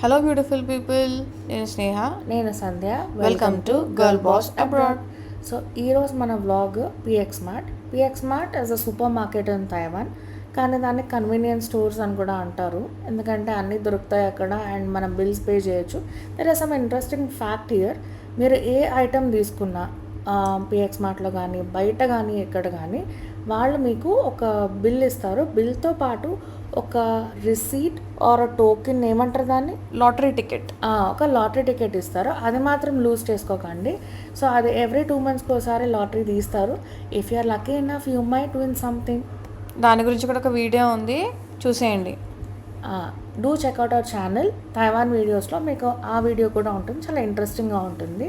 Hello beautiful people, నేను స్నేహ. నేను Sandhya. Welcome to girl boss abroad. So ఈరోజు మన vlog PX mart. PX mart as a super market in Taiwan, కానీ దాన్ని convenience stores అని కూడా అంటారు, ఎందుకంటే అన్నీ దొరుకుతాయి అక్కడ అండ్ మనం బిల్స్ పే చేయొచ్చు. There are some interesting fact here. మీరు ఏ ఐటెం తీసుకున్నా పిఎక్స్ మార్ట్లో కానీ బయట కానీ ఎక్కడ కానీ వాళ్ళు మీకు ఒక బిల్ ఇస్తారు. బిల్తో పాటు ఒక రిసీట్ ఆర్ టోకెన్, ఏమంటారు దాన్ని, లాటరీ టికెట్. ఒక లాటరీ టికెట్ ఇస్తారు. అది మాత్రం లూజ్ చేసుకోకండి. సో అది ఎవ్రీ 2 monthsకి ఒకసారి లాటరీ తీస్తారు. If you're lucky enough you might win something. దాని గురించి కూడా ఒక వీడియో ఉంది, చూసేయండి. Do check out our channel Taiwan వీడియోస్లో. మీకు ఆ వీడియో కూడా ఉంటుంది, చాలా ఇంట్రెస్టింగ్గా ఉంటుంది.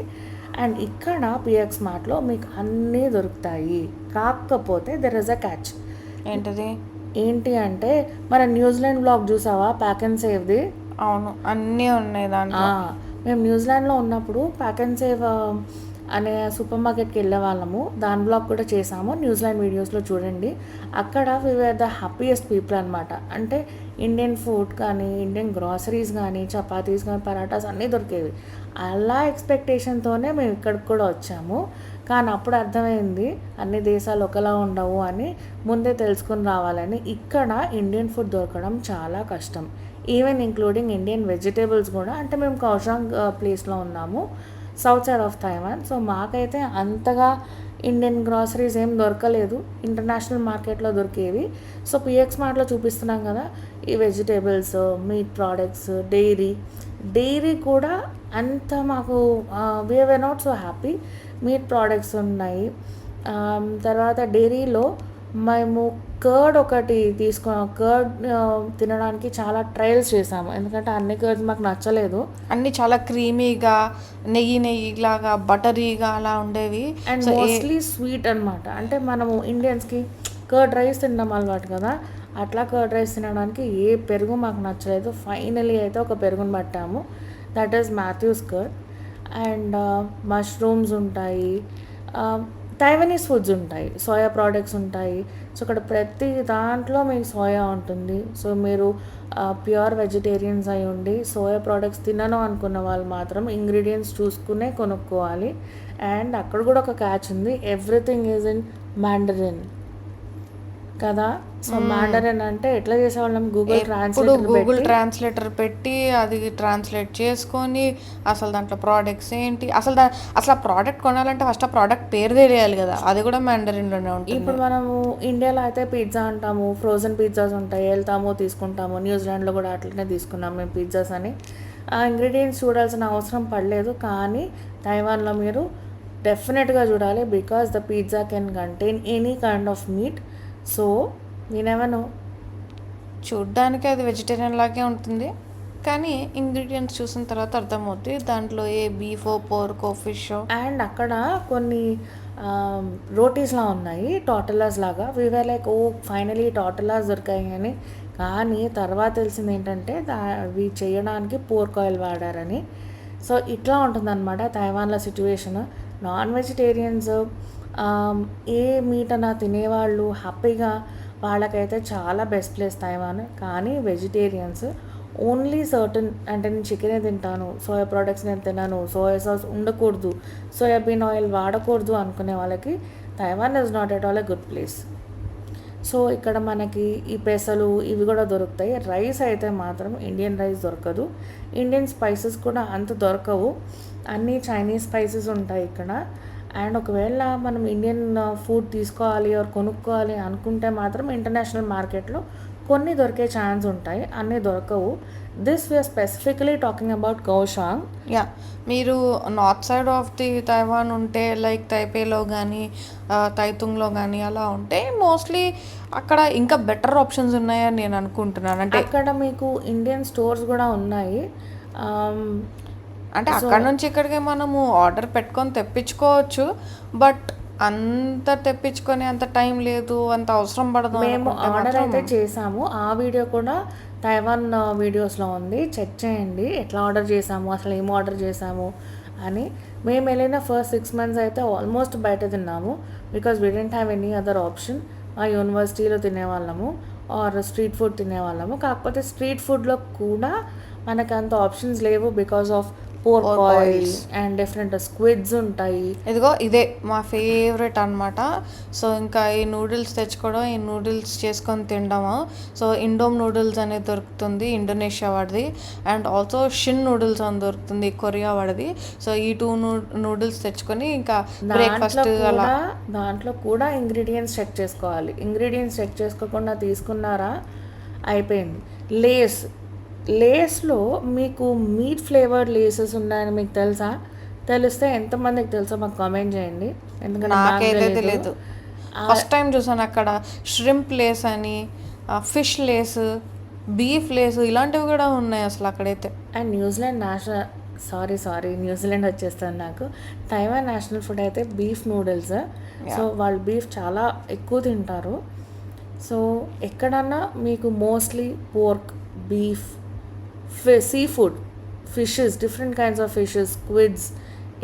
అండ్ ఇక్కడ పిఎక్స్ మార్ట్లో మీకు అన్నీ దొరుకుతాయి, కాకపోతే దెర్ ఇస్ అ క్యాచ్. ఏంటి అంటే, మన న్యూజిలాండ్ బ్లాగ్ చూసావా, ప్యాక్ అండ్ సేవ్ది? అవును, అన్నీ ఉన్నాయి దాంట్లో. మేము న్యూజిలాండ్లో ఉన్నప్పుడు ప్యాక్ అండ్ సేవ్ అనే సూపర్ మార్కెట్కి వెళ్ళే వాళ్ళము. దాని బ్లాగ్ కూడా చేసాము, న్యూజిలాండ్ వీడియోస్లో చూడండి. అక్కడ we are the happiest people అనమాట. అంటే ఇండియన్ ఫుడ్ కానీ, ఇండియన్ గ్రాసరీస్ కానీ, చపాతీస్ కానీ, పరాటాస్ అన్నీ దొరికేవి. అలా ఎక్స్పెక్టేషన్తోనే మేము ఇక్కడికి కూడా వచ్చాము. కానీ అప్పుడు అర్థమైంది అన్ని దేశాలు ఒకలా ఉండవు అని, ముందే తెలుసుకొని రావాలని. ఇక్కడ ఇండియన్ ఫుడ్ దొరకడం చాలా కష్టం, ఈవెన్ ఇంక్లూడింగ్ ఇండియన్ వెజిటేబుల్స్ కూడా. అంటే మేము కౌషాంగ్ ప్లేస్లో ఉన్నాము, south side of Taiwan. So మాకైతే అంతగా ఇండియన్ గ్రాసరీస్ ఏం దొరకలేదు, ఇంటర్నేషనల్ మార్కెట్లో దొరికేవి. సో పిఎక్స్ మార్ట్లో చూపిస్తున్నాం కదా, ఈ వెజిటేబుల్స్, మీట్ ప్రోడక్ట్స్, డైరీ కూడా అంత మాకు we were not so happy. Meet products ఉన్నాయి. తర్వాత డైరీలో మేము కర్డ్ ఒకటి తీసుకున్నాం. కర్డ్ తినడానికి చాలా ట్రయల్స్ చేసాము, ఎందుకంటే అన్ని కర్డ్స్ మాకు నచ్చలేదు. అన్నీ చాలా క్రీమీగా, నెయ్యిలాగా, బటరీగా అలా ఉండేవి. అండ్ మోస్ట్లీ స్వీట్ అనమాట. అంటే మనము ఇండియన్స్కి కర్డ్ రైస్ తినడం అలవాటు కదా, అట్లా కర్డ్ రైస్ తినడానికి ఏ పెరుగు మాకు నచ్చలేదు. ఫైనలీ అయితే ఒక పెరుగుని పట్టాము, that is Mathews curd. And mushrooms ఉంటాయి, తైవనీస్ ఫుడ్స్ ఉంటాయి, సోయా ప్రోడక్ట్స్ ఉంటాయి. సో ఇక్కడ ప్రతి దాంట్లో మీకు సోయా ఉంటుంది. సో మీరు ప్యూర్ వెజిటేరియన్స్ అయి ఉండి సోయా ప్రోడక్ట్స్ తినను అనుకున్న వాళ్ళు మాత్రం ఇంగ్రీడియంట్స్ చూసుకునే కొనుక్కోవాలి. అండ్ అక్కడ కూడా ఒక క్యాచ్ ఉంది, ఎవ్రీథింగ్ ఈజ్ ఇన్ మ్యాండరిన్ కదా. సో మ్యాండరిన్ అంటే ఎట్లా చేసేవాళ్ళం, గూగుల్ ట్రాన్స్లేటర్ పెట్టి అది ట్రాన్స్లేట్ చేసుకొని అసలు దాంట్లో ప్రోడక్ట్స్ ఏంటి, అసలు ఆ ప్రోడక్ట్ కొనాలంటే ఫస్ట్ ఆ ప్రోడక్ట్ పేరు తెలియాలి కదా, అది కూడా మ్యాండరిన్లోనే ఉంటుంది. ఇప్పుడు మనము ఇండియాలో అయితే పిజ్జా అంటాము, ఫ్రోజన్ పిజ్జాస్ ఉంటాయి, వెళ్తాము తీసుకుంటాము. న్యూజిలాండ్లో కూడా అట్లనే తీసుకున్నాము మేము పిజ్జాస్ అని. ఆ ఇంగ్రీడియంట్స్ చూడాల్సిన అవసరం పడలేదు, కానీ తైవాన్లో మీరు డెఫినెట్గా చూడాలి, because the pizza can contain any kind of meat. So నేనేమో చూడ్డానికి అది వెజిటేరియన్ లాగే ఉంటుంది, కానీ ఇంగ్రీడియంట్స్ చూసిన తర్వాత అర్థమవుతుంది దాంట్లో ఏ బీఫో, పోర్కో, ఫిష్. అండ్ అక్కడ కొన్ని రోటీస్లా ఉన్నాయి, టోటలాస్ లాగా. వీవర్ లైక్, ఓ ఫైనలీ టోటలాస్ దొరికాయి అని. కానీ తర్వాత తెలిసింది ఏంటంటే అవి చేయడానికి పోర్క్ ఆయిల్ వాడారని. సో ఇట్లా ఉంటుందన్నమాట తైవాన్లో సిచ్యువేషన్. నాన్ వెజిటేరియన్స్ ఏ మీట్ అన్నా తినేవాళ్ళు హ్యాపీగా, వాళ్ళకైతే చాలా బెస్ట్ ప్లేస్ తైవాన్. కానీ వెజిటేరియన్స్ ఓన్లీ సర్టన్, అంటే నేను చికెనే తింటాను, సోయా ప్రోడక్ట్స్ నేను తిన్నాను, సోయా సాస్ ఉండకూడదు, సోయాబీన్ ఆయిల్ వాడకూడదు అనుకునే వాళ్ళకి Taiwan is not at all a good place. So ఇక్కడ మనకి ఈ పెసలు ఇవి కూడా దొరుకుతాయి. రైస్ అయితే మాత్రం ఇండియన్ రైస్ దొరకదు, ఇండియన్ స్పైసెస్ కూడా అంత దొరకవు, అన్నీ చైనీస్ స్పైసెస్ ఉంటాయి ఇక్కడ. అండ్ ఒకవేళ మనం ఇండియన్ ఫుడ్ తీసుకోవాలి ఆర్ కొనుక్కోవాలి అనుకుంటే మాత్రం ఇంటర్నేషనల్ మార్కెట్లో కొన్ని దొరికే ఛాన్స్ ఉంటాయి, అన్నీ దొరకవు. This we're specifically talking about Kaohsiung. మీరు north side of the Taiwan ఉంటే, లైక్ తైపేలో కానీ తైతుంగ్లో కానీ అలా ఉంటే మోస్ట్లీ అక్కడ ఇంకా బెటర్ ఆప్షన్స్ ఉన్నాయని నేను అనుకుంటున్నాను. అంటే అక్కడ మీకు ఇండియన్ స్టోర్స్ కూడా ఉన్నాయి. అంటే అక్కడ నుంచి ఇక్కడికి మనము ఆర్డర్ పెట్టుకొని తెప్పించుకోవచ్చు, బట్ అంత తెప్పించుకొని అంత టైం లేదు, అంత అవసరం పడదు. మేము ఆర్డర్ అయితే చేసాము, ఆ వీడియో కూడా తైవాన్ వీడియోస్లో ఉంది, చెక్ చేయండి ఎట్లా ఆర్డర్ చేసాము, అసలు ఏం ఆర్డర్ చేసాము అని. మేము వెళ్ళిన ఫస్ట్ 6 months అయితే ఆల్మోస్ట్ బయట తిన్నాము, because we didn't have any other option. ఆ యూనివర్సిటీలో తినేవాళ్ళము ఆర్ స్ట్రీట్ ఫుడ్ తినేవాళ్ళము. కాకపోతే స్ట్రీట్ ఫుడ్లో కూడా మనకు అంత ఆప్షన్స్ లేవు because of pork Pork oil oils. And different squids ఉంటాయి. ఇదిగో ఇదే మా ఫేవరెట్ అనమాట. సో ఇంకా ఈ నూడిల్స్ తెచ్చుకోవడం, ఈ నూడిల్స్ చేసుకొని తినడము. సో ఇండోమ్ నూడిల్స్ అనేది దొరుకుతుంది ఇండోనేషియా వాడిది, అండ్ ఆల్సో షిన్ నూడిల్స్ అని దొరుకుతుంది కొరియా వాడిది. సో ఈ టూ నూడిల్స్ తెచ్చుకొని ఇంకా బ్రేక్ఫాస్ట్ అలా. దాంట్లో కూడా ఇంగ్రీడియంట్స్ చెక్ చేసుకోవాలి. ఇంగ్రీడియంట్స్ చెక్ చేసుకోకుండా తీసుకున్నారా అయిపోయింది. లేస్లో మీకు మీట్ ఫ్లేవర్డ్ లేసెస్ ఉన్నాయని మీకు తెలుసా? తెలిస్తే ఎంతమందికి తెలుసో మాకు కామెంట్ చేయండి, ఎందుకంటే నాకు నాకైతే తెలీదు. తెలియదు, ఫస్ట్ టైం చూసాను అక్కడ. ష్రింప్ లేస్ అని, ఫిష్ లేస్, బీఫ్ లేస్ ఇలాంటివి కూడా ఉన్నాయి అసలు అక్కడైతే. అండ్ న్యూజిలాండ్ న్యూజిలాండ్ వచ్చేస్తాను నాకు. తైవాన్ నేషనల్ ఫుడ్ అయితే బీఫ్ నూడిల్స్. సో వాళ్ళు బీఫ్ చాలా ఎక్కువ తింటారు. సో ఎక్కడన్నా మీకు mostly pork, beef, sea food, fishes, different kinds of fishes, squids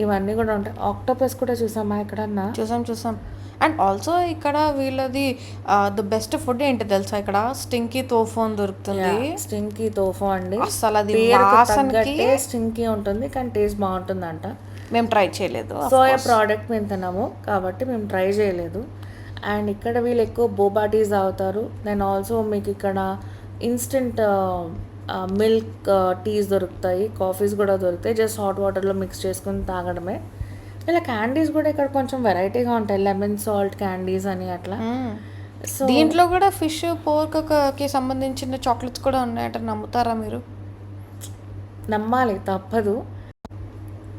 ఇవన్నీ కూడా ఉంటాయి. ఆక్టోపస్ కూడా చూసామా ఎక్కడన్నా? చూసాం. అండ్ ఆల్సో ఇక్కడ వీళ్ళది ద బెస్ట్ ఫుడ్ ఏంటి తెలుసా? ఇక్కడ స్టింకీ తోఫు అని దొరుకుతుంది. స్టింకీ తోఫు అండి. అసలు అది పేరుకు వాసనకి తగ్గట్టే స్టింకీ ఉంటుంది, కానీ టేస్ట్ బాగుంటుందంట. మేము ట్రై చేయలేదు. సోయా ప్రోడక్ట్ మేము తిన్నాము కాబట్టి మేము ట్రై చేయలేదు. అండ్ ఇక్కడ వీళ్ళు ఎక్కువ బోబా టీస్ తాగుతారు. దెన్ ఆల్సో మీకు ఇక్కడ ఇన్స్టెంట్ మిల్క్ టీస్ దొరుకుతాయి, కాఫీస్ కూడా దొరుకుతాయి. జస్ట్ హాట్ వాటర్లో మిక్స్ చేసుకుని తాగడమే. ఇలా క్యాండీస్ కూడా ఇక్కడ కొంచెం వెరైటీగా ఉంటాయి, లెమన్ సాల్ట్ క్యాండీస్ అని అట్లా. సో దీంట్లో కూడా ఫిష్, పోర్క్కి సంబంధించిన చాక్లెట్స్ కూడా ఉన్నాయట. నమ్ముతారా మీరు? నమ్మాలి, తప్పదు.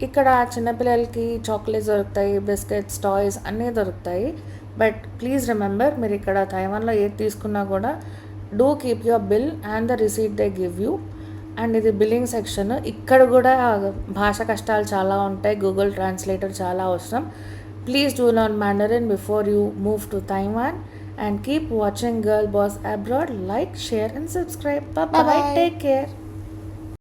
ఇక్కడ చిన్నపిల్లలకి చాక్లెట్స్ దొరుకుతాయి, బిస్కెట్స్, టాయ్స్ అన్నీ దొరుకుతాయి. బట్ ప్లీజ్ రిమెంబర్, మీరు ఇక్కడ తైవాన్లో ఏది తీసుకున్నా కూడా do keep your bill and the receipt they give you. And ఇది బిల్లింగ్ సెక్షన్. ఇక్కడ కూడా భాష కష్టాలు చాలా ఉంటాయి, గూగుల్ ట్రాన్స్లేటర్ చాలా అవసరం. Please do learn Mandarin before you move to Taiwan and keep watching Girl Boss Abroad. Like, share and subscribe. Bye bye. Take care.